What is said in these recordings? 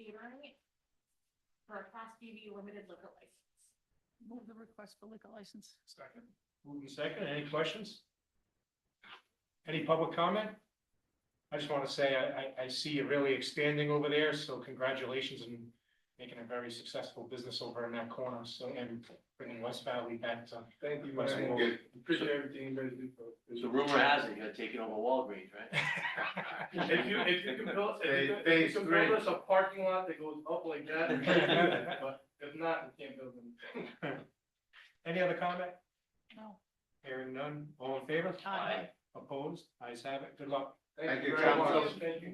catering for a Class BV limited liquor license. Move the request for liquor license. Second. Moving second, any questions? Any public comment? I just want to say, I see you really expanding over there, so congratulations on making a very successful business over in that corner, so, and bringing West Valley back to. Thank you, West man. Warwick. Appreciate everything you guys do for us. So rumor has it, you're taking over Walgreens, right? If you can build, if Phase you can three. build us a parking lot that goes up like that, but if not, we can't build them. Any other comment? No. Hearing none, all in favor? Aye. Opposed? Ayes have it, good luck. Thank you, you very Council. much. Thank you.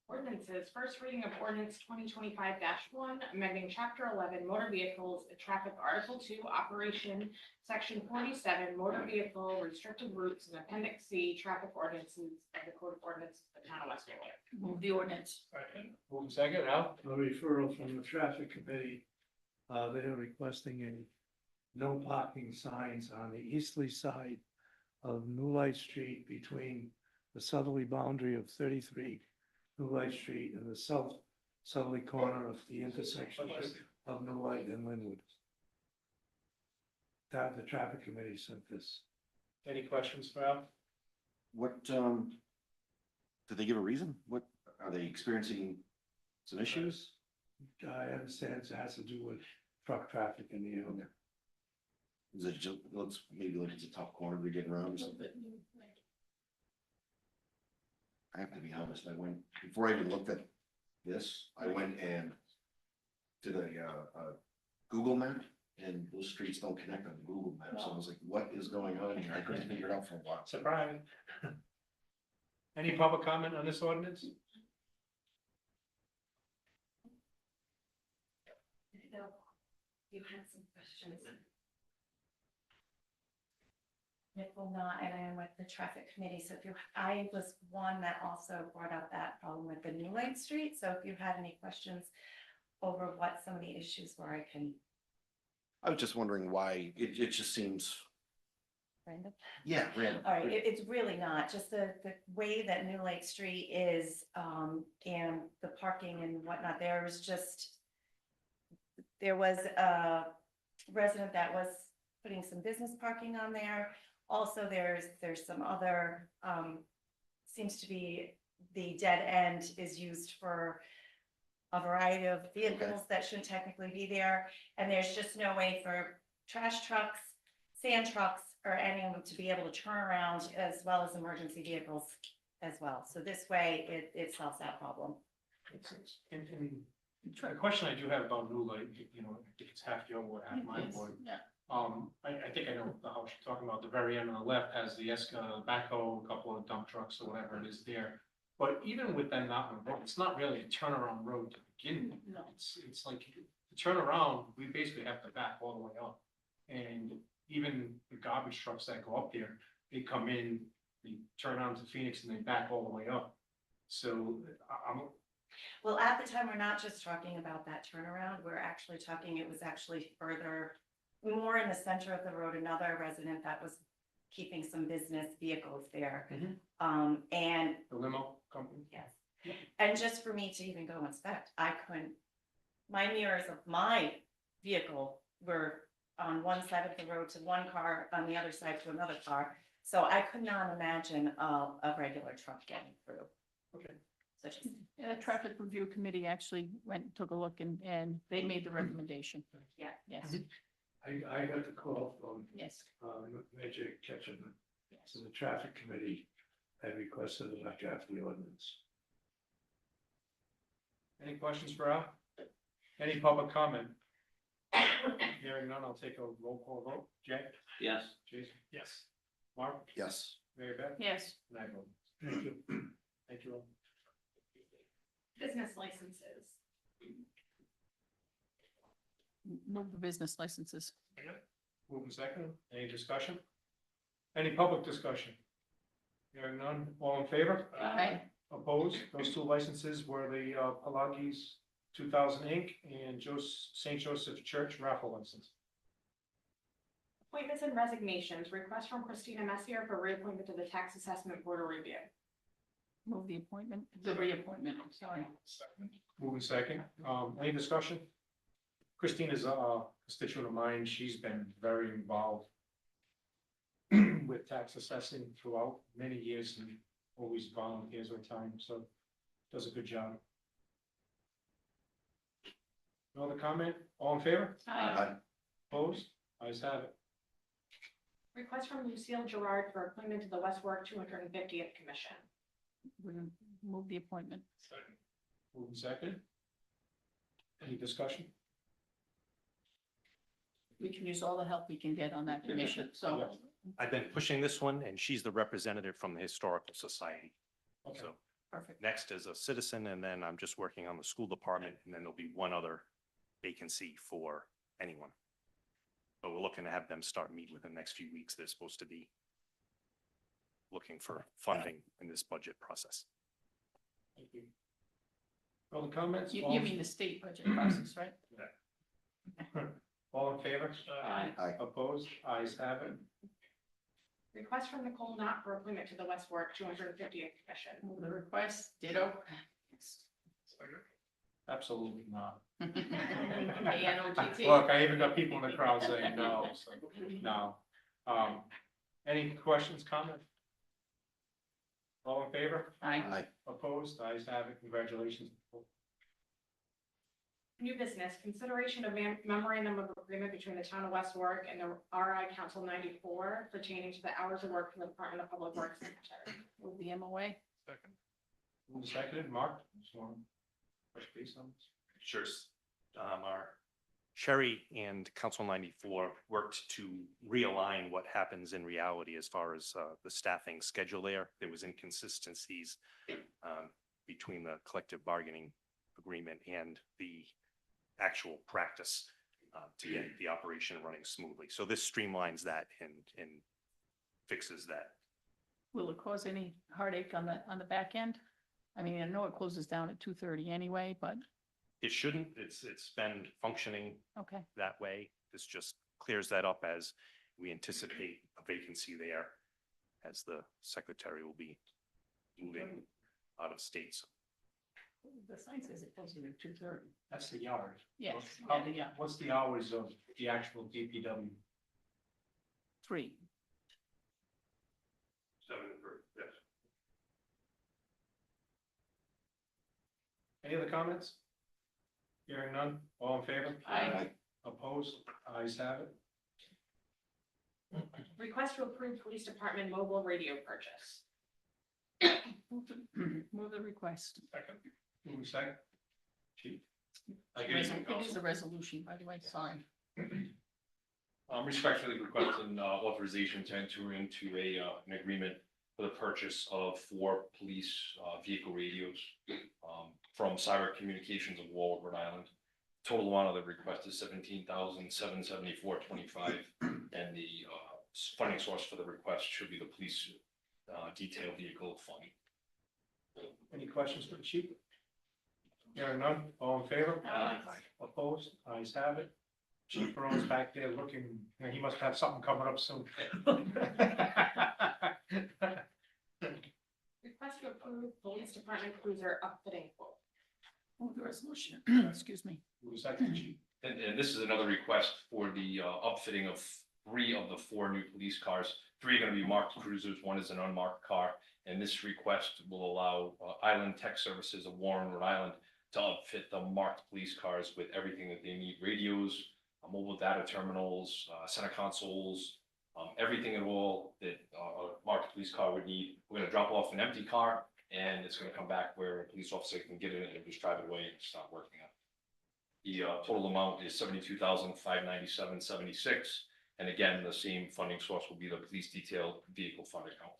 Ordinances, first reading of ordinance 2025-1, amending chapter 11 motor vehicles, traffic article 2, operation, section 47, motor vehicle restricted routes, and appendix C, traffic ordinances of the code of ordinance of the town of West Warwick. Move the ordinance. Moving second, Al? A referral from the traffic committee. They are requesting a no parking signs on the easterly side of New Light Street between the southerly boundary of 33 New Light Street and the southerly corner of the intersection of New Light and Linwood. That the traffic committee sent this. Any questions for Al? What, did they give a reason? What, are they experiencing some issues? I understand it has to do with truck traffic in the area. Is it just, looks maybe like it's a tough corner to get around or something? I have to be honest, I went, before I even looked at this, I went and did a Google map, and those streets don't connect on Google Maps, so I was like, what is going on here? I couldn't figure it out for a while. Surprise. Any public comment on this ordinance? You had some questions. Nicole, not, and I am with the traffic committee, so if you, I was one that also brought up that problem with the New Light Street, so if you had any questions over what some of the issues were, I can. I was just wondering why, it just seems, Brandon? yeah, random. All right, it's really not, just the way that New Light Street is, and the parking and whatnot, there was a resident that was putting some business parking on there. Also, there's some other, seems to be the dead end is used for a variety of vehicles that shouldn't technically be there. And there's just no way for trash trucks, sand trucks, or anyone to be able to turn around, as well as emergency vehicles as well. So this way, it solves that problem. And the question I do have about New Light, you know, I think it's half your ward, half my Yes, ward. yeah. I think I know the house you're talking about, the very end on the left has the backhoe, a couple of dump trucks or whatever it is there. But even with them not on the road, it's not really a turnaround road to begin with. No. It's like, to turn around, we basically have to back all the way up. And even the garbage trucks that go up there, they come in, they turn on to Phoenix and they back all the way up. So Well, at the time, we're not just talking about that turnaround, we're actually talking, it was actually further, more in the center of the road, another resident that was keeping some business vehicles there. And the limo company. yes, Yeah. and just for me to even go inspect, I couldn't, my mirrors of my vehicle were on one side of the road to one car, on the other side to another car. So I could not imagine a regular truck getting through. Okay. So just, The traffic review committee actually went and took a look and they made the recommendation. yeah. Yes, I got the call from yes, Major Ketchum, yes. so the traffic committee had requested that I draft the ordinance. Any questions for Al? Any public comment? Hearing none, I'll take a roll call vote. Jay? Yes. Jason? Yes. Mark? Yes. Mary Beth? Yes, And I vote. Thank you. Thank you all. Business licenses. move the business licenses. Moving second, any discussion? Any public discussion? Hearing none, all in favor? Aye. Opposed? Those two licenses were the Pelagis 2000 Inc. and St. Joseph Church raffle license. Appointments and resignations, request from Christina Messier for reappointment to the Tax Assessment Board of Review. Move the appointment, the reappointment, I'm sorry. Moving second, any discussion? Christina's a constituent of mine, she's been very involved with tax assessing throughout many years and always volunteers her time, so does a good job. No other comment? All in favor? Aye. Opposed? Ayes have it. Request from Lucille Gerard for appointment to the West Warwick 250th Commission. We're gonna move the appointment. Moving second. Any discussion? We can use all the help we can get on that commission, so. I've been pushing this one and she's the representative from the Historical Society. Okay, So Perfect. next is a citizen and then I'm just working on the school department and then there'll be one other vacancy for anyone. But we're looking to have them start meeting within the next few weeks. They're supposed to be looking for funding in this budget process. thank you. Other comments? You mean the state budget process, right? All in favor? Aye. Aye. Opposed? Ayes have it. Request from Nicole Knott for appointment to the West Warwick 250th Commission. Move the request, ditto. Absolutely not. K-N-O-T-T. Look, I even got people in the crowd saying no, so, no. Any questions, comments? All in favor? Aye. Aye. Opposed? Ayes have it. Congratulations. New business, consideration of memorandum of agreement between the town of West Warwick and the RI Council 94 pertaining to the hours of work for the Department of Public Works Secretary. Move the MOA. Moved and seconded. Mark? Just want to touch base on this? Sure. Our Sherry and Council 94 worked to realign what happens in reality as far as the staffing schedule there. There was inconsistencies between the collective bargaining agreement and the actual practice to get the operation running smoothly. So this streamlines that and fixes that. Will it cause any heartache on the back end? I mean, I know it closes down at 2:30 anyway, but, It shouldn't. It's been functioning okay. that way. This just clears that up as we anticipate a vacancy there as the secretary will be moving out of state. So The sign says it closes at 2:30. That's the yard. Yes, How- yeah, What's the hours of the actual DPW? 3. 7 for, yes. Any other comments? Hearing none, all in favor? Aye. Opposed? Ayes have it. Request to approve Police Department mobile radio purchase. Move the request. Second. Moving second. Chief? It is a resolution, by the way, sorry. I'm respectfully requesting authorization to enter into an agreement for the purchase of 4 police vehicle radios from Cyber Communications of Warwick, Rhode Island. Total amount of the request is $17,774.25, and the funding source for the request should be the police detail vehicle fund. Any questions for the chief? Hearing none, all in favor? Aye. Opposed? Ayes have it. Chief Burrow's back there looking, you know, he must have something coming up soon. Request to approve Police Department cruiser upfitting quote. Move the resolution. Excuse me. Move second, chief. And this is another request for the upfitting of 3 of the 4 new police cars. 3 are going to be marked cruisers, 1 is an unmarked car. And this request will allow Island Tech Services of Warren, Rhode Island to outfit the marked police cars with everything that they need: radios, mobile data terminals, center consoles, everything at all that a marked police car would need. We're going to drop off an empty car and it's going to come back where a police officer can get in it and just drive it away and start working on it. The total amount is $72,597.76. And again, the same funding source will be the police detail vehicle fund account.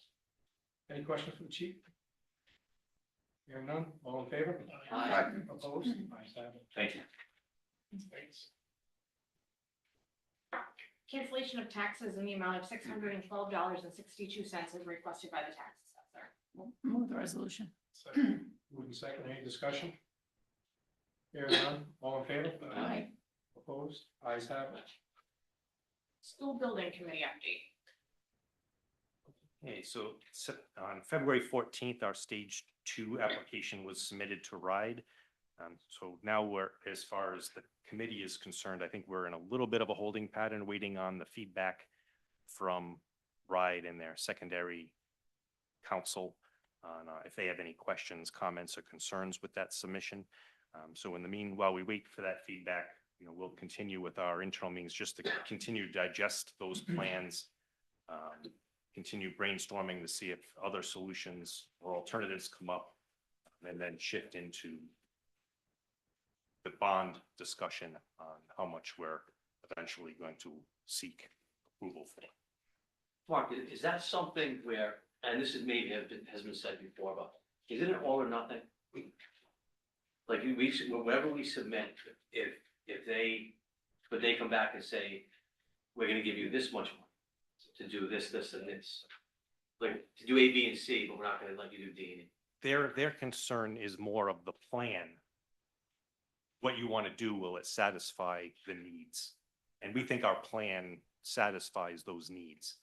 Any questions for the chief? Hearing none, all in favor? Aye. Opposed? Ayes have it. Thank you. Thanks. Cancellation of taxes in the amount of $612.62 is requested by the tax assessor. Move the resolution. Moving second, any discussion? Hearing none, all in favor? Aye. Opposed? Ayes have it. School building committee update. Okay, so on February 14th, our stage 2 application was submitted to RIDE. So now as far as the committee is concerned, I think we're in a little bit of a holding pattern, waiting on the feedback from RIDE and their secondary council on if they have any questions, comments, or concerns with that submission. So in the meanwhile, we wait for that feedback. We'll continue with our internal meetings just to continue to digest those plans, continue brainstorming to see if other solutions or alternatives come up, and then shift into the bond discussion on how much we're eventually going to seek approval for. Mark, is that something where, and this is maybe has been said before, but is it an all or nothing? Like whenever we submit, if they come back and say, we're gonna give you this much money to do this, this, and this. Like to do A, B, and C, but we're not gonna let you do D and E. Their concern is more of the plan. What you want to do, will it satisfy the needs? And we think our plan satisfies those needs.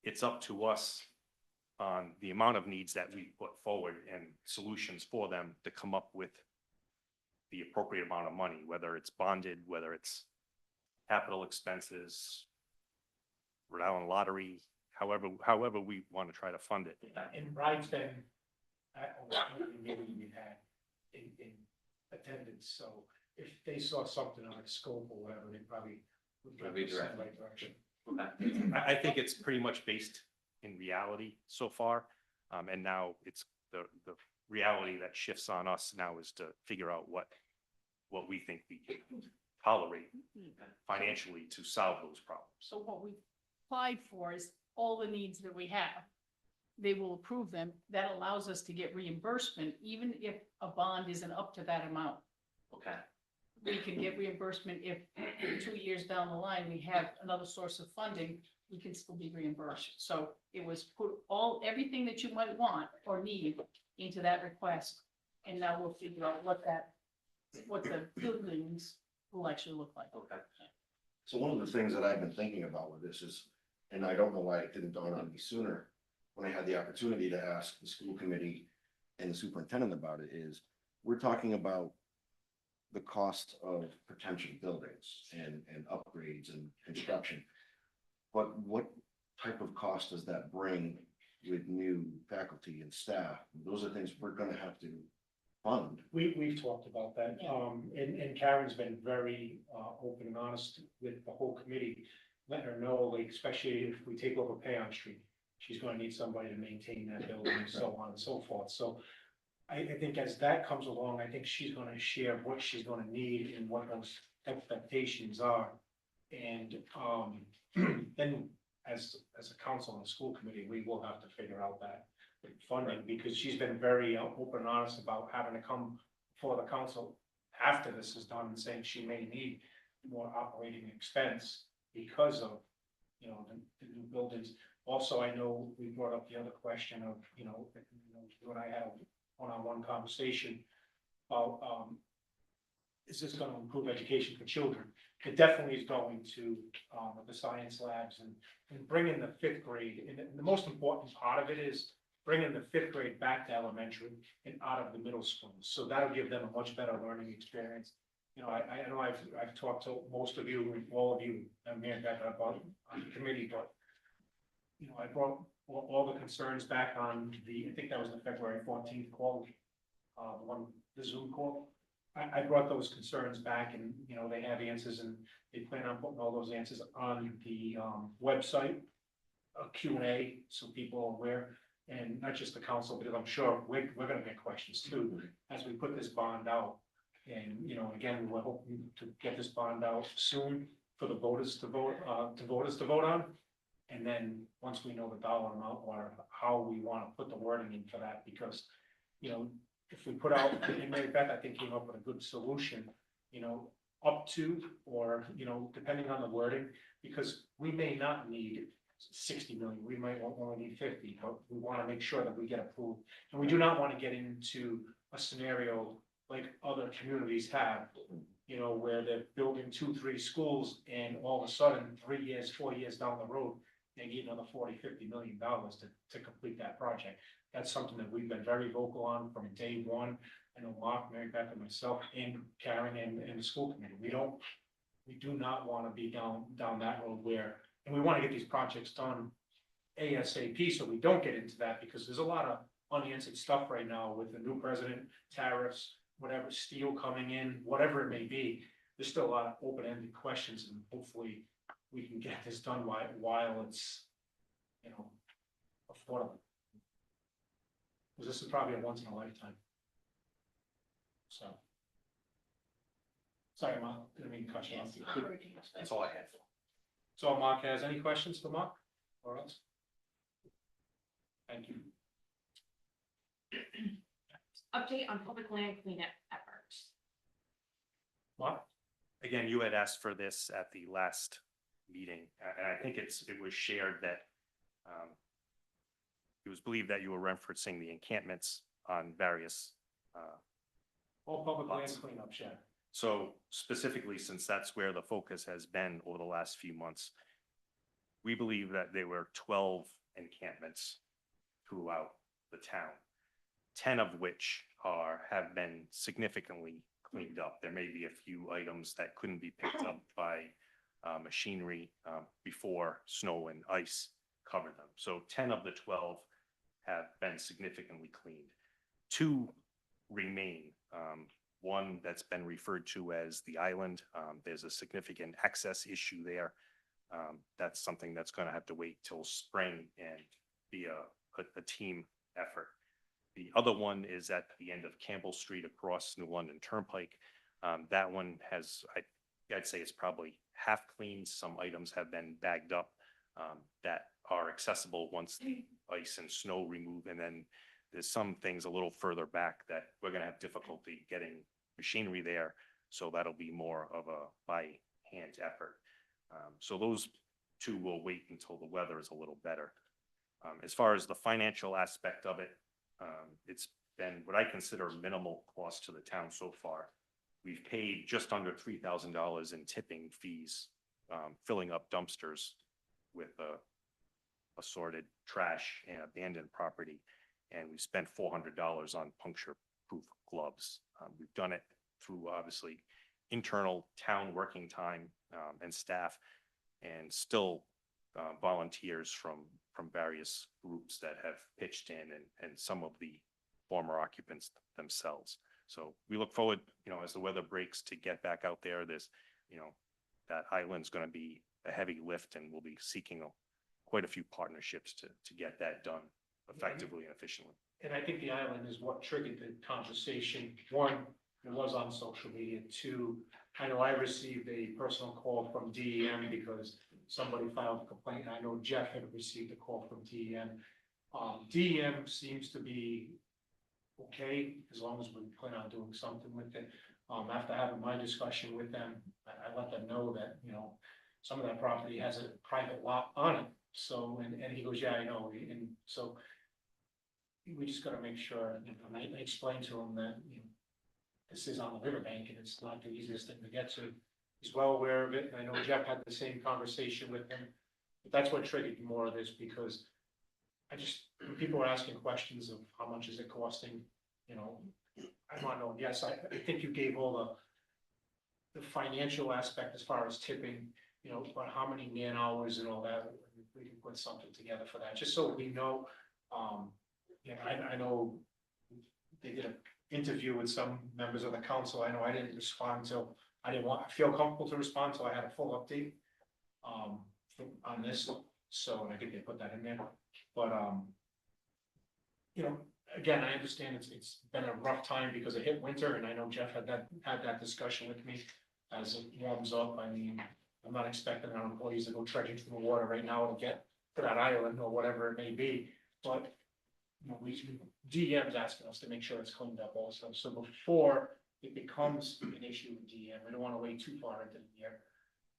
It's up to us on the amount of needs that we put forward and solutions for them to come up with the appropriate amount of money, whether it's bonded, whether it's capital expenses, Rhode Island lottery, however we want to try to fund it. And RIDE's been, maybe we had in attendance, so if they saw something on a scope or whatever, they probably would Would be be in the direct. right direction. Okay. I think it's pretty much based in reality so far. And now it's the reality that shifts on us now is to figure out what we think we can tolerate financially to solve those problems. So what we applied for is all the needs that we have. They will approve them. That allows us to get reimbursement, even if a bond isn't up to that amount. Okay. We can get reimbursement if 2 years down the line, we have another source of funding, we can still be reimbursed. So it was put everything that you might want or need into that request. And now we'll figure out what the buildings will actually look like. Okay. So one of the things that I've been thinking about with this is, and I don't know why it didn't dawn on me sooner, when I had the opportunity to ask the school committee and the superintendent about it, is we're talking about the cost of potential buildings and upgrades and construction. But what type of cost does that bring with new faculty and staff? Those are things we're gonna have to fund. We've talked about that, and Karen's been very, open and honest with the whole committee, letting her know, like, especially if we take over Payon Street, she's gonna need somebody to maintain that building and so on and so forth, so I think as that comes along, I think she's gonna share what she's gonna need and what those expectations are. And, then as a council and school committee, we will have to figure out that funding, because she's been very open and honest about having to come for the council after this is done and saying she may need more operating expense because of, the new buildings. Also, I know we brought up the other question of, you and I had a one-on-one conversation about, is this gonna improve education for children? It definitely is going to, with the science labs and bringing the 5th grade, and the most important part of it is bringing the 5th grade back to elementary and out of the middle school. So that'll give them a much better learning experience. I know I've talked to most of you, all of you, and me and Becca about on the committee, but I brought all the concerns back on I think that was the February 14th call, the Zoom call. I brought those concerns back and, they have answers and they plan on putting all those answers on the, website, a Q&A, so people are aware, and not just the council, because I'm sure we're gonna get questions too, as we put this bond out. And, again, we're hoping to get this bond out soon for the voters to vote on. And then, once we know the dollar amount or how we want to put the wording in for that, because, if we put out, and Mary Beth, I think, came up with a good solution, up to, or, depending on the wording, because we may not need 60 million, we might only need 50, but we want to make sure that we get approved. And we do not want to get into a scenario like other communities have, where they're building 2-3 schools and all of a sudden, 3 years, 4 years down the road, they need another $40-50 million to complete that project. That's something that we've been very vocal on from day one. I know Mark, Mary Beth, and myself, and Karen, and the school committee. We do not want to be down that road where, and we want to get these projects done ASAP, so we don't get into that, because there's a lot of unanswered stuff right now with the new president, tariffs, whatever, steel coming in, whatever it may be. There's still a lot of open-ended questions, and hopefully we can get this done while it's, affordable. Because this is probably a once in a lifetime. So. Sorry, Mark, didn't mean to cut you off. That's all I had. So Mark has any questions for Mark or else? Thank you. Update on public land cleanup efforts. Mark? Again, you had asked for this at the last meeting, and I think it was shared that it was believed that you were referencing the encampments on various All public land Lots. cleanup, yeah. So specifically, since that's where the focus has been over the last few months, we believe that there were 12 encampments throughout the town, 10 of which have been significantly cleaned up. There may be a few items that couldn't be picked up by machinery before snow and ice covered them. So 10 of the 12 have been significantly cleaned. 2 remain. One that's been referred to as the island. There's a significant access issue there. That's something that's going to have to wait till spring and be a team effort. The other one is at the end of Campbell Street across New London Turnpike. That one has, I'd say it's probably half cleaned. Some items have been bagged up that are accessible once the ice and snow remove. And then there's some things a little further back that we're going to have difficulty getting machinery there. So that'll be more of a by hand effort. So those 2 will wait until the weather is a little better. As far as the financial aspect of it, it's been what I consider minimal cost to the town so far. We've paid just under $3,000 in tipping fees, filling up dumpsters with assorted trash and abandoned property. And we've spent $400 on puncture-proof gloves. We've done it through obviously internal town working time and staff, and still volunteers from various groups that have pitched in, and some of the former occupants themselves. So we look forward, as the weather breaks, to get back out there. There's, that island's going to be a heavy lift, and we'll be seeking quite a few partnerships to get that done effectively and efficiently. And I think the island is what triggered the conversation. 1, it was on social media. 2, I know I received a personal call from DEM because somebody filed a complaint. I know Jeff had received a call from DEM. DEM seems to be okay, as long as we plan on doing something with it. After having my discussion with them, I let them know that, some of that property has a private lot on it. So, and he goes, yeah, I know. And so we just gotta make sure, and I explained to him that, this is on the riverbank and it's not the easiest thing to get to. He's well aware of it. And I know Jeff had the same conversation with him. But that's what triggered more of this, because when people are asking questions of how much is it costing, I want to know, yes, I think you gave all the financial aspect as far as tipping, but how many man hours and all that, we can put something together for that, just so we know. I know they did an interview with some members of the council. I know I didn't respond till, I feel comfortable to respond till I had a full update on this, so I think they put that in there, but again, I understand it's been a rough time because it hit winter, and I know Jeff had that discussion with me as it warms up. I mean, I'm not expecting our employees to go trudging through the water right now to get to that island or whatever it may be, but DEM's asking us to make sure it's cleaned up also. So before it becomes an issue with DEM, we don't want to wait too far into the year,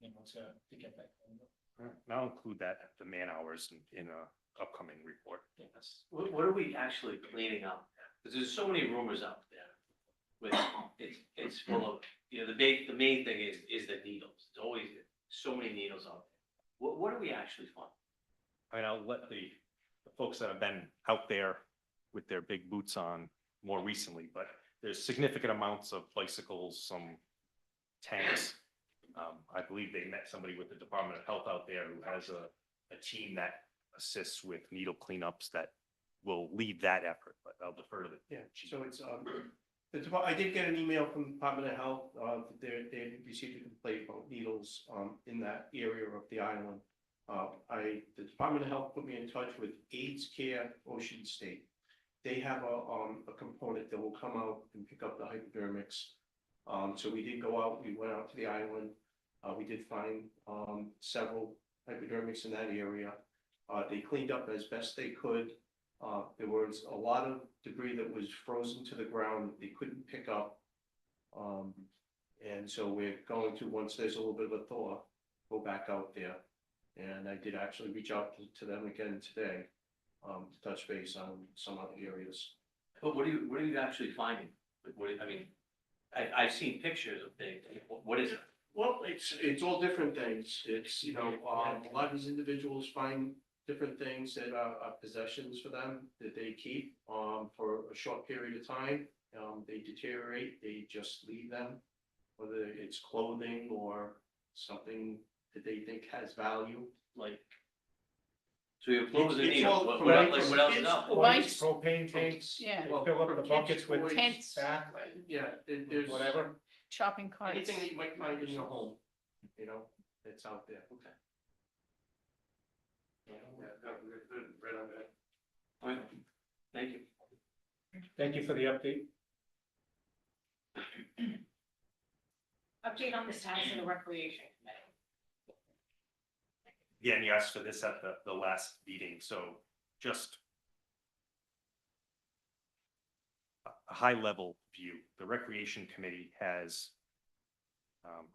to get that cleaned up. And I'll include that, the man hours in a upcoming report. Yes. What are we actually cleaning up? Because there's so many rumors out there. With it's full of, the main thing is the needles. It's always so many needles out there. What do we actually find? I mean, I'll let the folks that have been out there with their big boots on more recently, but there's significant amounts of bicycles, some tanks. I believe they met somebody with the Department of Health out there who has a team that assists with needle cleanups that will lead that effort, but I'll defer to the. Yeah, so it's, I did get an email from the Department of Health, that they received a complaint about needles, in that area of the island. The Department of Health put me in touch with AIDS Care Ocean State. They have a component that will come out and pick up the hypodermics. So we did go out, we went out to the island, we did find, several hypodermics in that area. They cleaned up as best they could. There was a lot of debris that was frozen to the ground that they couldn't pick up. And so we're going to, once there's a little bit of a thaw, go back out there. And I did actually reach out to them again today, to touch base on some other areas. But what are you actually finding? I mean, I've seen pictures of things. What is it? Well, it's all different things. It's, a lot of these individuals find different things that are possessions for them that they keep, for a short period of time. They deteriorate, they just leave them, whether it's clothing or something that they think has value, like. So your clothes and It's needles, all what from else is kids up? to Bikes, Bikes. propane tanks. Yeah. They fill up the buckets with Tents. bath, Yeah, there's. whatever. Shopping carts. Anything that you might find in your home, that's out there. Okay. Yeah, good, right on that. All right. Thank you. Thank you for the update. Update on the status of the recreation committee. Again, you asked for this at the last meeting, so just a high level view. The Recreation Committee has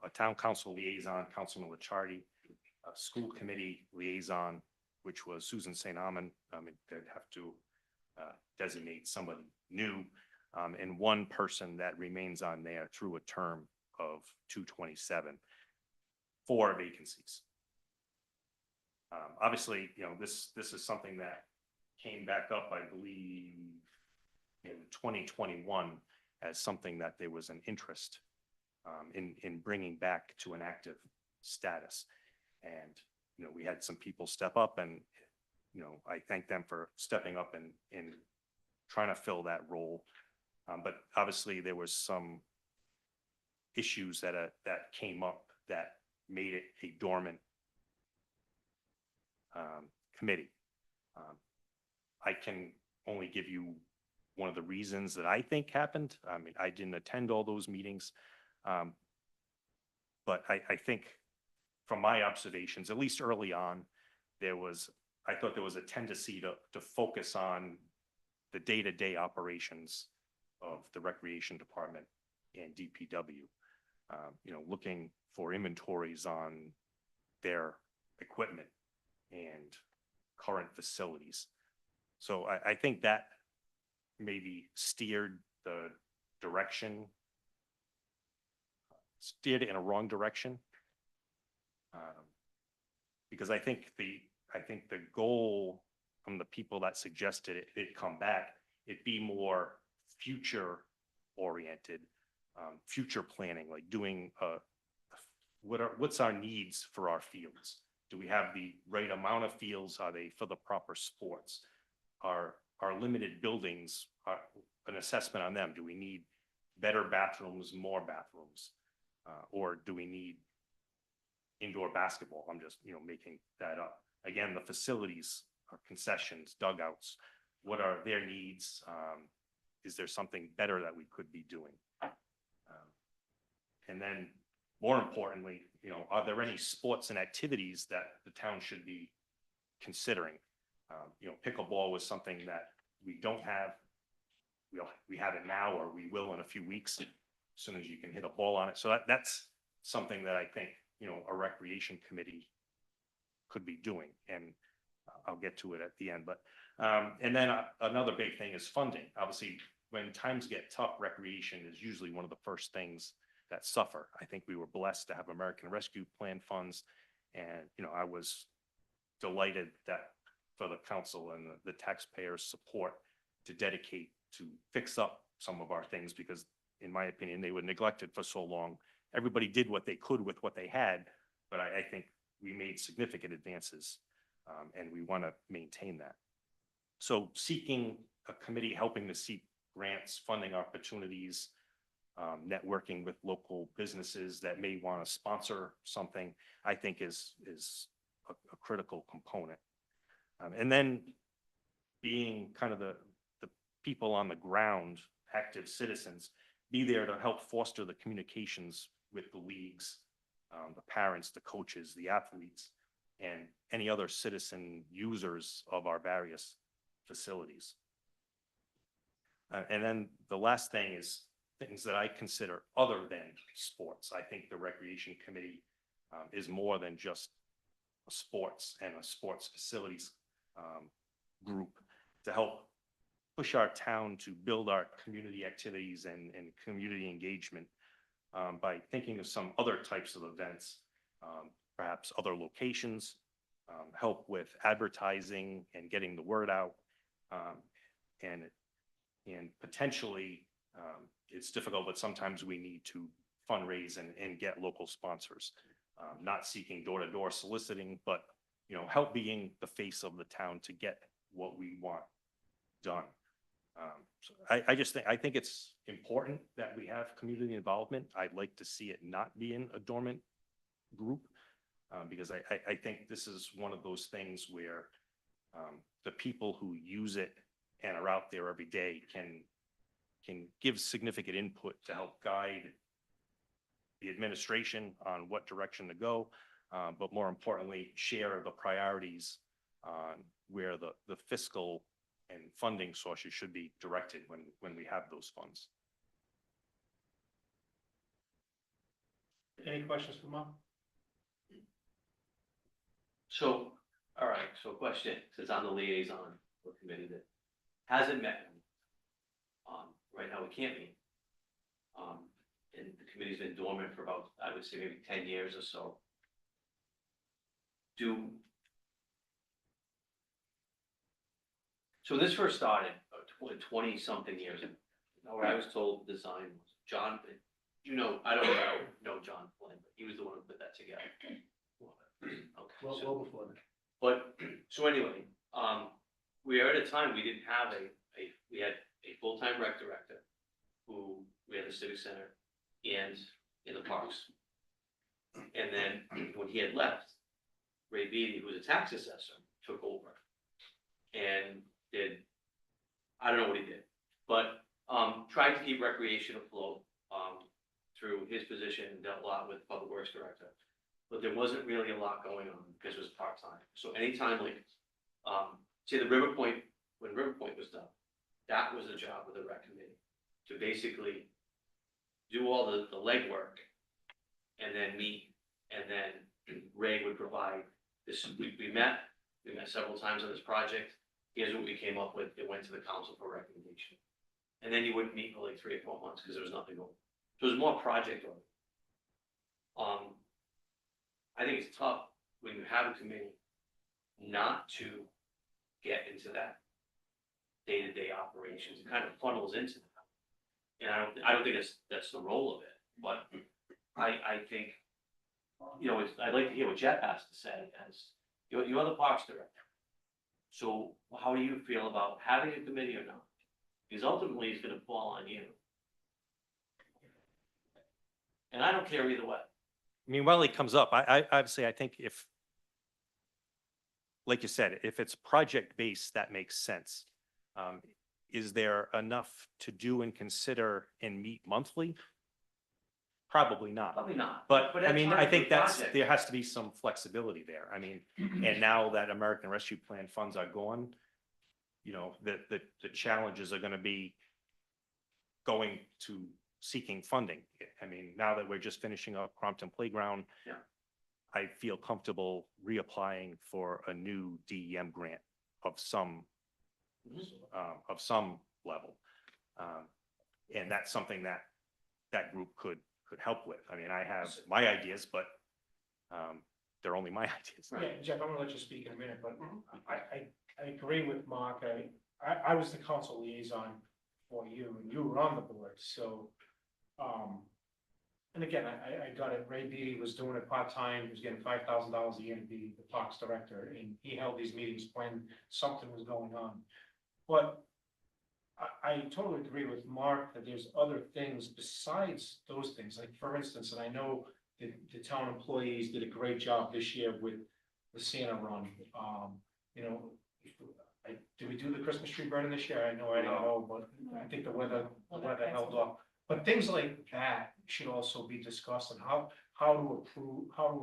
a town council liaison, Councilman Lichardi, a school committee liaison, which was Susan St. Amman. They'd have to designate somebody new, and one person that remains on there through a term of 227, 4 vacancies. Obviously, this is something that came back up, I believe, in 2021 as something that there was an interest in bringing back to an active status. And, we had some people step up and, I thank them for stepping up and trying to fill that role. But obviously there was some issues that came up that made it a dormant committee. I can only give you one of the reasons that I think happened. I mean, I didn't attend all those meetings. But I think from my observations, at least early on, I thought there was a tendency to focus on the day-to-day operations of the Recreation Department and DPW. Looking for inventories on their equipment and current facilities. So I think that maybe steered the direction, steered it in a wrong direction. Because I think the goal from the people that suggested it come back, it be more future oriented, future planning, like doing what's our needs for our fields? Do we have the right amount of fields? Are they for the proper sports? Are limited buildings, an assessment on them? Do we need better bathrooms, more bathrooms? Or do we need indoor basketball? I'm just, making that up. Again, the facilities, concessions, dugouts, what are their needs? Is there something better that we could be doing? And then more importantly, are there any sports and activities that the town should be considering? Pickleball was something that we don't have. We have it now, or we will in a few weeks, as soon as you can hit a ball on it. So that's something that I think, a recreation committee could be doing, and I'll get to it at the end. But, and then another big thing is funding. Obviously, when times get tough, recreation is usually one of the first things that suffer. I think we were blessed to have American Rescue Plan funds, and, I was delighted that for the council and the taxpayers' support to dedicate to fix up some of our things, because in my opinion, they were neglected for so long. Everybody did what they could with what they had, but I think we made significant advances, and we want to maintain that. So seeking a committee, helping to seek grants, funding opportunities, networking with local businesses that may want to sponsor something, I think is a critical component. And then being kind of the people on the ground, active citizens, be there to help foster the communications with the leagues, the parents, the coaches, the athletes, and any other citizen users of our various facilities. And then the last thing is things that I consider other than sports. I think the Recreation Committee is more than just a sports and a sports facilities group to help push our town to build our community activities and community engagement by thinking of some other types of events, perhaps other locations, help with advertising and getting the word out, and potentially, it's difficult, but sometimes we need to fundraise and get local sponsors. Not seeking door-to-door soliciting, but, help being the face of the town to get what we want done. So I think it's important that we have community involvement. I'd like to see it not be in a dormant group, because I think this is one of those things where the people who use it and are out there every day can give significant input to help guide the administration on what direction to go, but more importantly, share the priorities on where the fiscal and funding sources should be directed when we have those funds. Any questions for Mark? So, all right, so question, since I'm the liaison for the committee that hasn't met. Right now we can't meet. And the committee's been dormant for about, I would say maybe 10 years or so. So this first started 20-something years ago, where I was told the design was John, I don't know John Flynn, but he was the one who put that together. Okay. Well before that. But, so anyway, we are at a time, we didn't have we had a full-time rec director who, we had the civic center and in the parks. And then when he had left, Ray Beatty, who was a tax assessor, took over and did, I don't know what he did, but tried to keep recreation afloat through his position and dealt a lot with public works director. But there wasn't really a lot going on because it was part-time. So anytime like, say the River Point, when River Point was done, that was the job of the rec committee, to basically do all the legwork and then meet, and then Ray would provide this, we met several times on this project. Here's what we came up with. It went to the council for recommendation. And then you wouldn't meet for like 3 or 4 months because there was nothing going. So it was more project oriented. I think it's tough when you have a committee not to get into that day-to-day operations. It kind of funnels into that. And I don't think that's the role of it, but I think, I'd like to hear what Jeff has to say as you're the parks director. So how do you feel about having a committee or not? Because ultimately it's gonna fall on you. And I don't care either way. I mean, while it comes up, I obviously, I think if, like you said, if it's project-based, that makes sense. Is there enough to do and consider and meet monthly? Probably not. Probably not. But I that's mean, part I of think the that's, project. there has to be some flexibility there. I mean, and now that American Rescue Plan funds are gone, the challenges are gonna be going to seeking funding. I mean, now that we're just finishing up Crompton Playground. Yeah. I feel comfortable reapplying for a new DEM grant of some level. And that's something that group could help with. I mean, I have my ideas, but they're only my ideas. Yeah, Jeff, I'm gonna let you speak in a minute, but I agree with Mark. I was the council liaison for you, and you were on the board, so, and again, I got it, Ray Beatty was doing it part-time, he was getting $5,000 a year to be the parks director, and he held these meetings when something was going on. But I totally agree with Mark that there's other things besides those things, like, for instance, and I know the town employees did a great job this year with the Santa run, you know, did we do the Christmas tree burning this year? I know I didn't know, but I think the weather held up. But things like that should also be discussed, and how to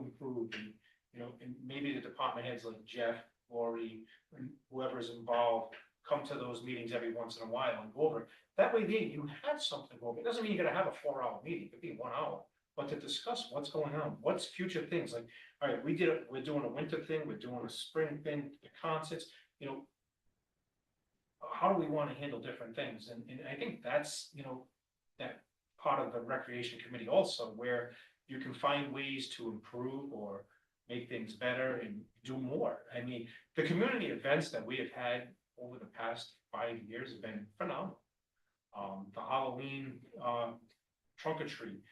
improve, and, you know, and maybe the department heads like Jeff, Lori, and whoever's involved, come to those meetings every once in a while and go over it. That way, you have something over. It doesn't mean you're gonna have a 4-hour meeting, it could be 1 hour, but to discuss what's going on, what's future things, like, all right, we're doing a winter thing, we're doing a spring thing, the concerts, you know. How do we want to handle different things? And I think that's, you know, that part of the recreation committee also, where you can find ways to improve or make things better and do more. I mean, the community events that we have had over the past 5 years have been phenomenal. The Halloween, trunk or treat,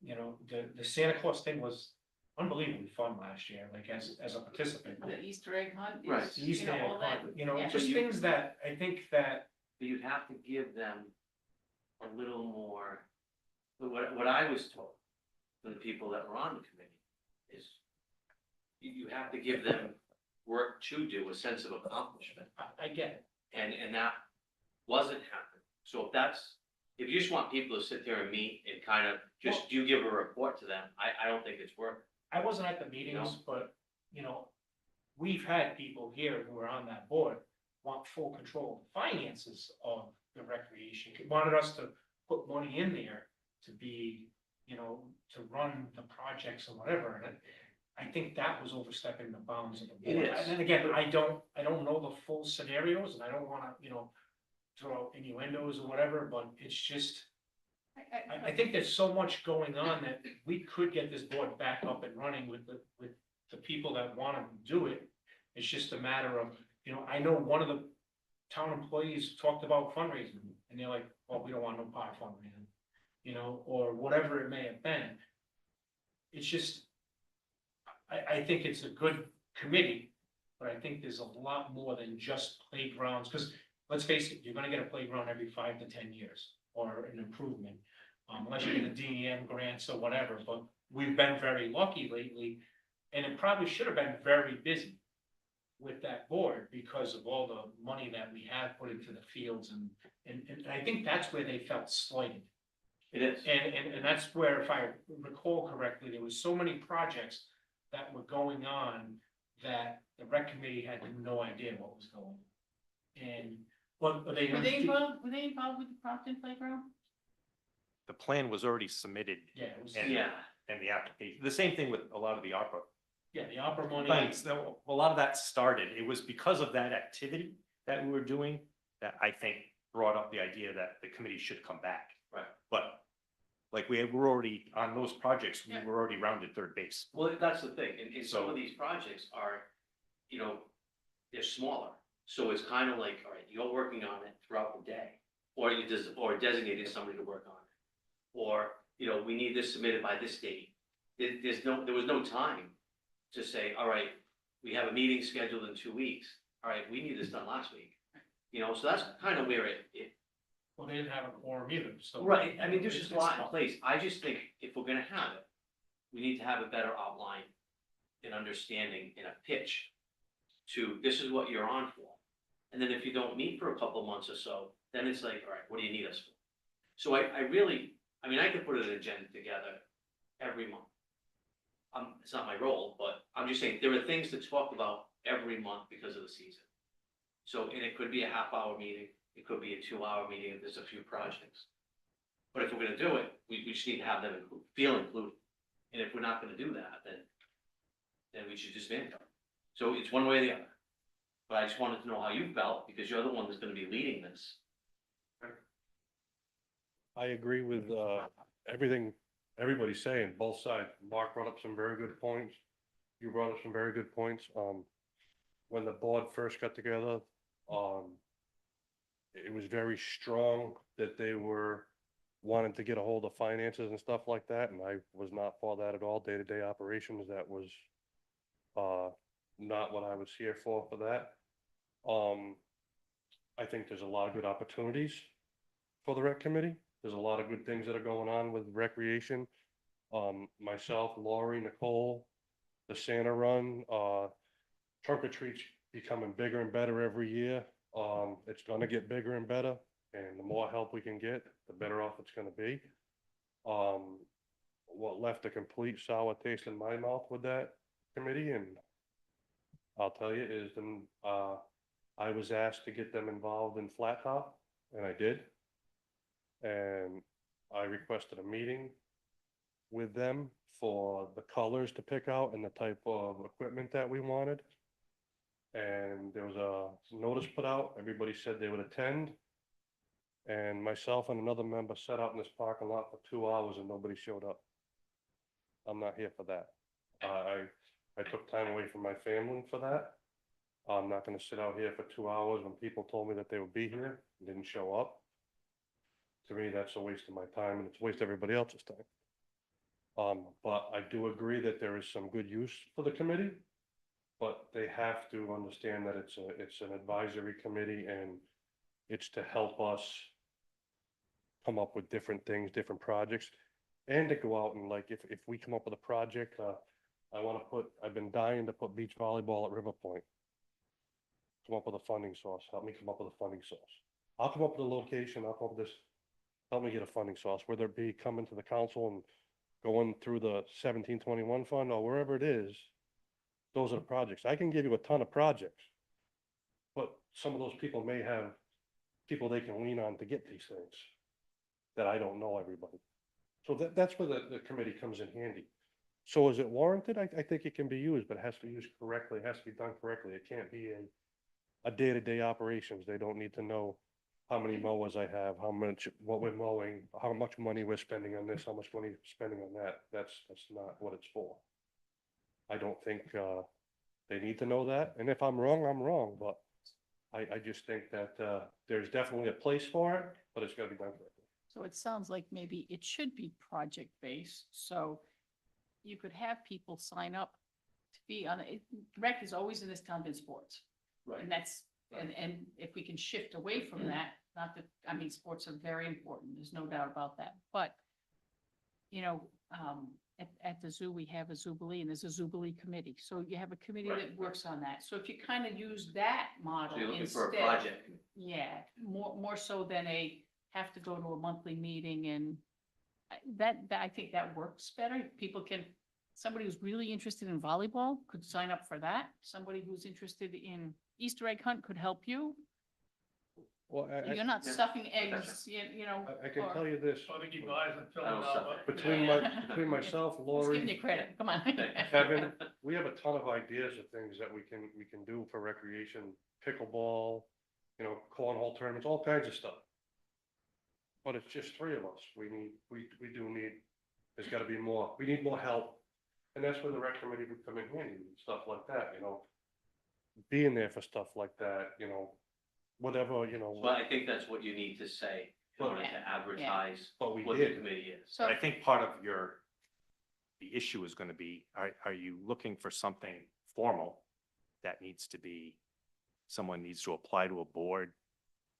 you know, the Santa Claus thing was unbelievably fun last year, like as a participant. The Easter egg hunt Right. is, The Easter you know, egg all that. hunt, you know, yeah. just things that I think that, But you'd have to give them a little more, but what I was told from the people that were on the committee is you have to give them work to do, a sense of accomplishment, I get it. and that wasn't happening. So if you just want people to sit there and meet and kind of just, you give a report to them, I don't think it's working. I wasn't at the meetings, but, you know, we've had people here who are on that board want full control of the finances of the recreation, wanted us to put money in there to be, you know, to run the projects or whatever, and I think that was overstepping the bounds of the board. It is. And then again, I don't know the full scenarios, and I don't wanna, you know, throw out innuendos or whatever, but it's just, I think there's so much going on that we could get this board back up and running with the people that wanna do it. It's just a matter of, you know, I know one of the town employees talked about fundraising, and they're like, well, we don't want no part of fundraising, you know, or whatever it may have been. It's just, I think it's a good committee, but I think there's a lot more than just playgrounds, because let's face it, you're gonna get a playground every 5 to 10 years, or an improvement. Unless you get a DEM grants or whatever, but we've been very lucky lately, and it probably should have been very busy with that board because of all the money that we have put into the fields, and I think that's where they felt slighted. It is. And that's where, if I recall correctly, there was so many projects that were going on that the rec committee had no idea what was going on. And, but they. Were they involved with the Prompton playground? The plan was already submitted Yeah, it was, And- Yeah, and the application, the same thing with a lot of the ARPA yeah, the opera money. funds. A lot of that started, it was because of that activity that we were doing that I think brought up the idea that the committee should come back. Right. But like we were already on those projects, we Yeah. were already rounded third base. well, that's the thing, and some So- of these projects are, you know, they're smaller. So it's kind of like, all right, you're working on it throughout the day, or or designated somebody to work on it. Or, you know, we need this submitted by this date. There was no time to say, all right, we have a meeting scheduled in 2 weeks. All right, we need this done last week. You know, so that's kind of where it, Well, they didn't have a quorum either, so. right, I mean, there's it's just a lot in tough. place. I just think if we're gonna have it, we need to have a better outline and understanding and a pitch to, this is what you're on for. And then if you don't meet for a couple of months or so, then it's like, all right, what do you need us for? So I really, I mean, I could put an agenda together every month. It's not my role, but I'm just saying, there are things to talk about every month because of the season. So, and it could be a half-hour meeting, it could be a 2-hour meeting if there's a few projects. But if we're gonna do it, we just need to have them feel included. And if we're not gonna do that, then we should just it. So it's one way or the other. But I just wanted to know how you felt, because you're the one that's gonna be leading this. I agree with everything everybody's saying, both sides. Mark brought up some very good points. You brought up some very good points. When the board first got together, It was very strong that they were wanting to get a hold of finances and stuff like that, and I was not for that at all. Day-to-day operations, that was not what I was here for that. I think there's a lot of good opportunities for the rec committee. There's a lot of good things that are going on with recreation. Myself, Lori, Nicole, the Santa Run, trunk or treat's becoming bigger and better every year. It's gonna get bigger and better, and the more help we can get, the better off it's gonna be. What left a complete sour taste in my mouth with that committee, and I'll tell you, is I was asked to get them involved in Flat Top, and I did. And I requested a meeting with them for the colors to pick out and the type of equipment that we wanted. And there was a notice put out, everybody said they would attend. And myself and another member sat out in this parking lot for 2 hours and nobody showed up. I'm not here for that. I took time away from my family for that. I'm not gonna sit out here for 2 hours when people told me that they would be here and didn't show up. To me, that's a waste of my time and it's a waste of everybody else's time. But I do agree that there is some good use for the committee. But they have to understand that it's an advisory committee and it's to help us come up with different things, different projects, and to go out and like, if we come up with a project, I've been dying to put beach volleyball at River Point. Come up with a funding source, help me come up with a funding source. I'll come up with a location, I'll come up with this, help me get a funding source, whether it be coming to the council and going through the 1721 fund or wherever it is. Those are the projects. I can give you a ton of projects. But some of those people may have people they can lean on to get these things that I don't know everybody. So that's where the committee comes in handy. So is it warranted? I think it can be used, but it has to be used correctly. It has to be done correctly. It can't be a day-to-day operations. They don't need to know how many mowers I have, what we're mowing, how much money we're spending on this, how much money we're spending on that. That's not what it's for. I don't think they need to know that. And if I'm wrong, I'm wrong, but I just think that there's definitely a place for it, but it's gotta be done correctly. So it sounds like maybe it should be project-based, so you could have people sign up to be on it. Rec is always in this town been sports. Right. And that's, and if we can shift away from that, not that, I mean, sports are very important, there's no doubt about that, but you know, at the zoo, we have a Zubilee and there's a Zubilee committee. So you have a committee that works on that. So if you kind of use that model So you're looking instead. for a project. Yeah, more so than have to go to a monthly meeting and I think that works better. People can, somebody who's really interested in volleyball could sign up for that. Somebody who's interested in Easter egg hunt could help you. Well, You're not Yeah. stuffing eggs, you know. I can or- tell you this, I think he buys and I don't stuff it. between myself, Just giving you Lori, credit, come on. Kevin, we have a ton of ideas of things that we can do for recreation, pickleball, cornhole tournaments, all kinds of stuff. But it's just three of us. We do need, there's gotta be more. We need more help. And that's where the rec committee would come in handy and stuff like that, being there for stuff like that, whatever, Well, I think that's what you need to say in order Yeah. to advertise But we what the did. committee is. So, I think part of the issue is going to be, are you looking for something formal that needs to be, someone needs to apply to a board,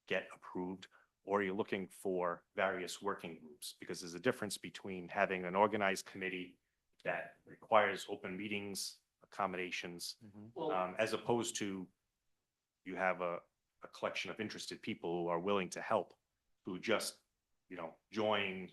get approved, or are you looking for various working groups? Because there's a difference between having an organized committee that requires open meetings, accommodations, Well, as opposed to you have a collection of interested people who are willing to help, who just, join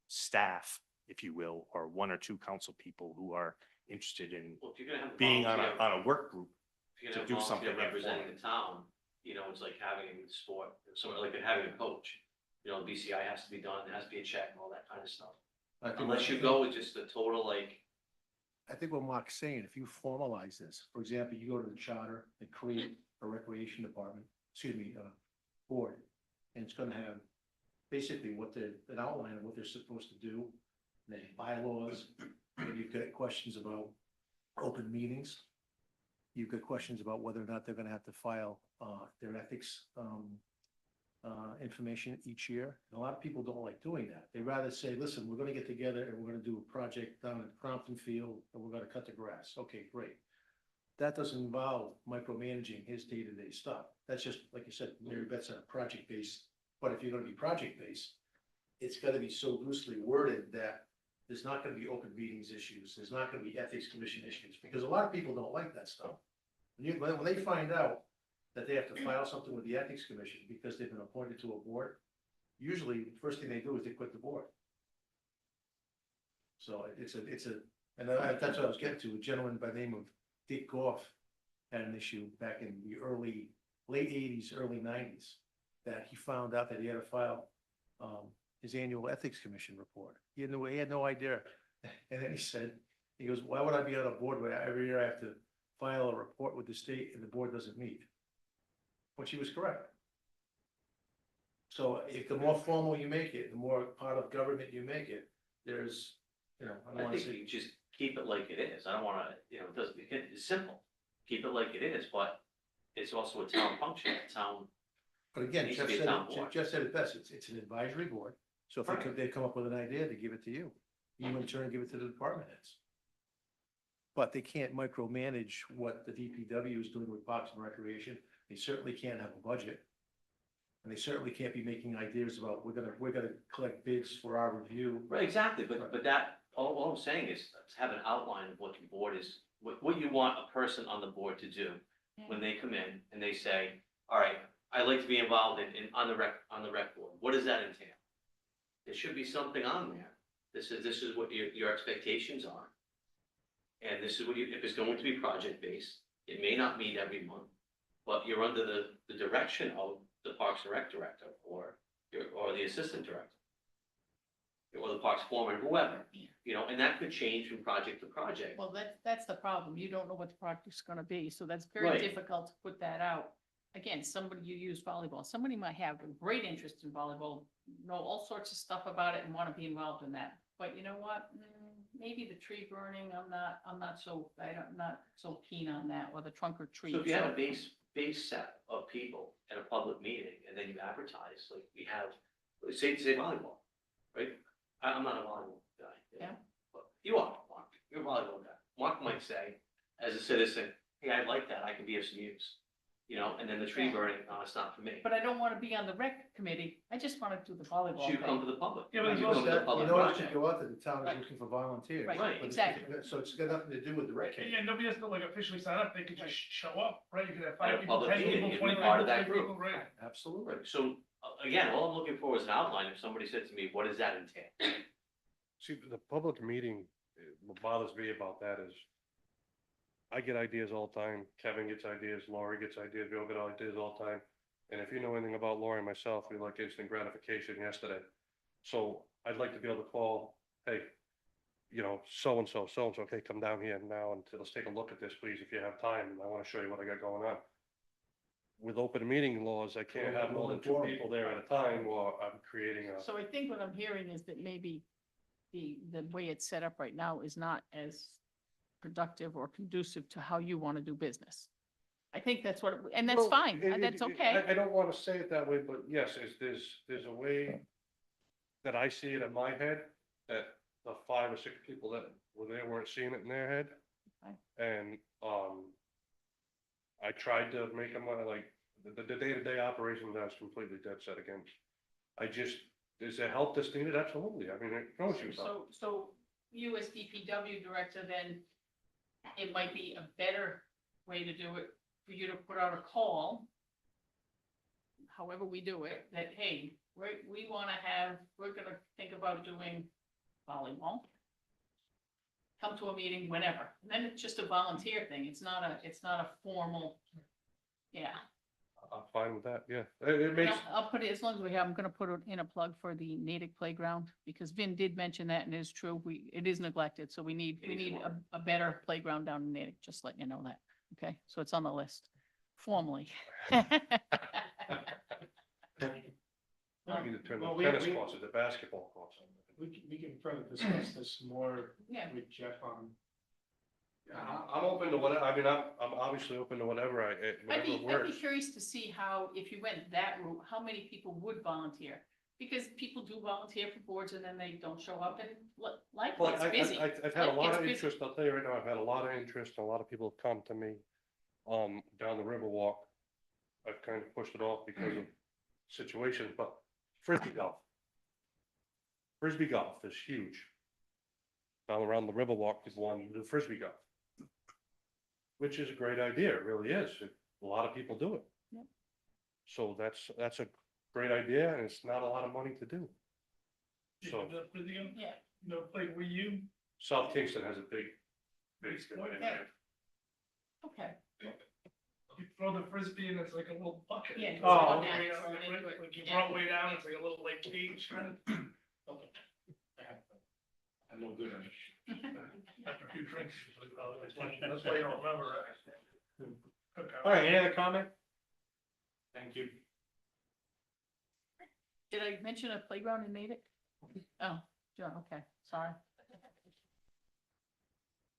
staff, if you will, or one or two council people who are interested in if you're gonna have being on volunteer- a work group. if you're gonna to have do something volunteer representing informal. the town, it's like having sport, somewhere like having a coach. BCI has to be done, there has to be a check and all that kind of stuff. Unless you go with just a total I think what Mark's saying, if you formalize this, for example, you go to the charter and create a recreation department, board, and it's gonna have basically an outline of what they're supposed to do, and then bylaws, and you've got questions about open meetings. you've got questions about whether or not they're gonna have to file, their ethics, information each year. And a lot of people don't like doing that. They rather say, listen, we're gonna get together and we're gonna do a project down at Crompton Field and we're gonna cut the grass. Okay, great. That doesn't involve micromanaging his day-to-day stuff. That's just, like you said, Mary Beth said, a project-based. But if you're gonna be project-based, it's gotta be so loosely worded that there's not gonna be open meetings issues. There's not gonna be ethics commission issues, because a lot of people don't like that stuff. When they find out that they have to file something with the ethics commission because they've been appointed to a board, usually the first thing they do is they quit the board. So and that's what I was getting to. A gentleman by the name of Dick Goff had an issue back in the late '80s, early '90s, that he found out that he had to file his annual ethics commission report. He had no idea. And then he goes, why would I be on a board where every year I have to file a report with the state and the board doesn't meet? Which he was correct. So if the more formal you make it, the more part of government you make it, there's, I don't I want to think say. you just keep it like it is. I don't wanna, it doesn't, it's simple. Keep it like it is, but it's also a town function, a town. But again, Needs to Jeff be a said, town board. Jeff said it best, it's an advisory board, so if Right. they come up with an idea, they give it to you. You in turn give it to the department heads. But they can't micromanage what the DPW is doing with Parks and Recreation, they certainly can't have a budget. And they certainly can't be making ideas about, we're gonna collect bids for our review. Right, exactly, but that, all I'm saying is to have an outline of what the board is, what you want a person on the board to do when they come in and they say, all right, I'd like to be involved on the rec board. What does that entail? There should be something on there. This is what your expectations are. And this is what if it's going to be project-based, it may not meet every month, but you're under the direction of the Parks and Rec director or the assistant director. Or the Parks foreman, whoever, and that could change from project to project. Well, that's the problem. You don't know what the project's gonna be, so that's very Right. difficult to put that out. Again, somebody, you use volleyball, somebody might have a great interest in volleyball, know all sorts of stuff about it and wanna be involved in that. But you know what? Maybe the tree burning, I'm not so keen on that, or the trunk or treat. So if you had a base set of people at a public meeting and then you advertise, like we have, say volleyball, right? I'm not a volleyball guy. Yeah. But you are, Mark, you're a volleyball guy. Mark might say, as a citizen, hey, I like that, I can be of some use. And then the tree burning, no, it's not for me. But I don't wanna be on the rec committee, I just wanna do the volleyball So you come thing. to the public. Yeah, but You as come well to the as public You know, you project. should go out to the town Right. looking for volunteers. Right, Right. But exactly. So it's got nothing to do with the rec. Yeah, nobody has to like officially sign up, they could just show up, right? You could have At 5 a people, public 10 meeting, people, you'd be 20 part of people, that 30 people, group. right? Absolutely. Right, so, again, all I'm looking for is an outline. If somebody said to me, what does that entail? See, the public meeting, what bothers me about that is I get ideas all the time. Kevin gets ideas, Laurie gets ideas, we all get ideas all the time. And if you know anything about Laurie and myself, we like instant gratification yesterday. So I'd like to be able to call, hey, so-and-so, okay, come down here now and let's take a look at this, please, if you have time. And I want to show you what I got going on. With open meeting laws, I can't have more than 2 people there at a time while I'm creating a. So I think what I'm hearing is that maybe the way it's set up right now is not as productive or conducive to how you wanna do business. I think that's and that's Well, fine, that's okay. I don't want to say it that way, but yes, there's a way that I see it in my head, that the 5 or 6 people that were there weren't seeing it in their head. Okay. And, I tried to make them like, the day-to-day operations, I was completely dead set against. Is there help that's needed? Absolutely. I mean, it knows you something. So you as DPW director, then it might be a better way to do it, for you to put out a call, however we do it, that, hey, we're gonna think about doing volleyball. Come to a meeting whenever, and then it's just a volunteer thing, it's not a formal, yeah. I'm fine with that, yeah. It makes, I'll put it, as long as I'm gonna put in a plug for the Natick playground, because Vin did mention that, and it is true, it is neglected, so we need a better playground down in Natick, just letting you know that, okay? So it's on the list, formally. we need to turn the Well, we- tennis we- courts into basketball courts. We can further discuss this more Yeah. with Jeff on I'm open to whatever, I mean, I'm obviously open to whatever I'd be whatever works. curious to see how, if you went that route, how many people would volunteer? Because people do volunteer for boards and then they don't show up and life Well, gets busy. I've had a Life lot gets of busy. interest, I'll tell you right now, I've had a lot of interest, and a lot of people have come to me, down the Riverwalk. I've kind of pushed it off because of situations, but frisbee golf. Frisbee golf is huge. Down around the Riverwalk, people want to do frisbee golf. Which is a great idea, it really is, a lot of people do it. Yep. So that's a great idea, and it's not a lot of money to do. So, Yeah. No, like, were you? South Kingston has a big. Yeah. Okay. You throw the frisbee and it's like a little bucket. Yeah. Oh, Yeah. Like you Yeah. throw it way down, it's like a little like cage kind of. I'm no good on it. After a few drinks, it's like, oh, that's why you don't remember, right? Okay. All right, any other comment? Thank you. Did I mention a playground in Natick? Oh, John, okay, sorry.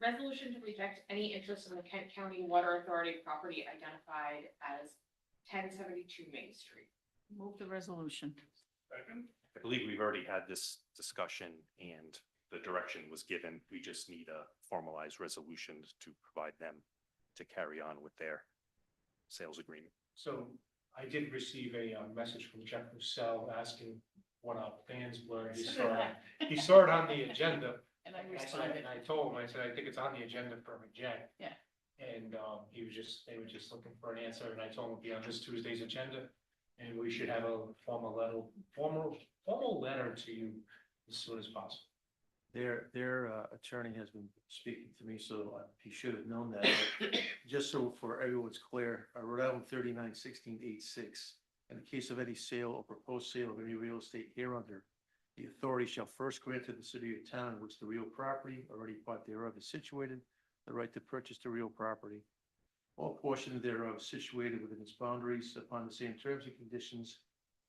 Resolution to reject any interest in the Kent County Water Authority property identified as 1072 Main Street. Move the resolution. Second. I believe we've already had this discussion and the direction was given. We just need a formalized resolution to provide them to carry on with their sales agreement. So I did receive a message from Jeff Russell asking what our plans were. He saw it on the agenda. And I And I responded. told him, I said, I think it's on the agenda for reject. Yeah. And they were just looking for an answer, and I told him it'd be on this Tuesday's agenda. And we should have a formal letter to you as soon as possible. Their attorney has been speaking to me, so he should have known that. But just so for everyone's clear, Rhode Island 39-16-86, in the case of any sale or proposed sale of any real estate hereunder, the authority shall first grant to the city or town in which the real property or any part thereof is situated, the right to purchase the real property, or portion thereof situated within its boundaries upon the same terms and conditions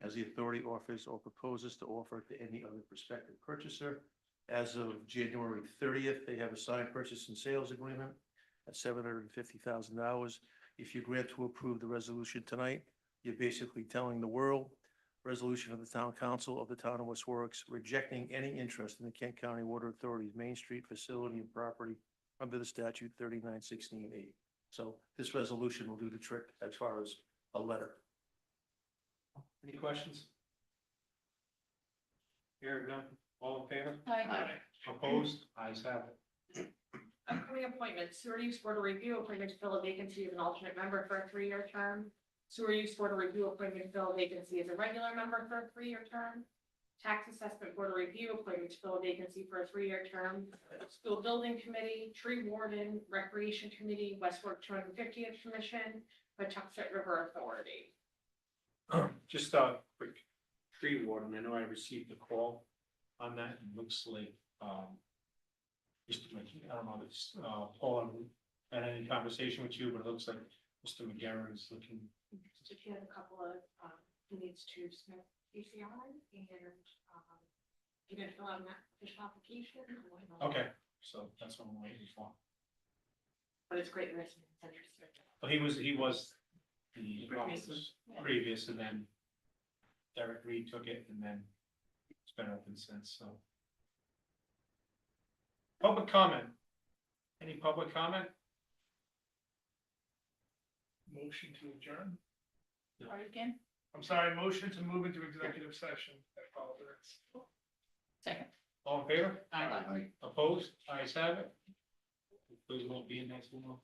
as the authority offers or proposes to offer to any other prospective purchaser. As of January 30th, they have a signed purchase and sales agreement at $750,000. If you grant to approve the resolution tonight, you're basically telling the world, resolution of the town council of the town of West Warwick rejecting any interest in the Kent County Water Authority's Main Street facility and property under the statute 39-16-8. So this resolution will do the trick as far as a letter. Any questions? Hearing none, all in favor? Hi. Opposed? Ayes have it. Upcoming appointments, sewer use board of review appointment to fill a vacancy as an alternate member for a 3-year term. Sewer use board of review appointment to fill a vacancy as a regular member for a 3-year term. Tax assessment board of review appointment to fill a vacancy for a 3-year term. School building committee, tree warden, recreation committee, Westport 250th commission, Patuxent River Authority. Just a quick tree warden, I know I received a call on that, it looks like, I don't know, if it's, Paul, had any conversation with you, but it looks like Mr. McGarren is looking. So he has a couple of, he needs to submit PCR and, you're gonna fill out an official application. Okay, so that's what I'm waiting for. But it's great, that it's interested. But he was the Previous. previous, and then Derek Reed took it, and then it's been open since, so. Public comment. Any public comment? Motion to adjourn. Sorry again? I'm sorry, motion to move into executive session. I apologize. Second. All in favor? Aye. Opposed? Ayes have it. Please won't be in next month.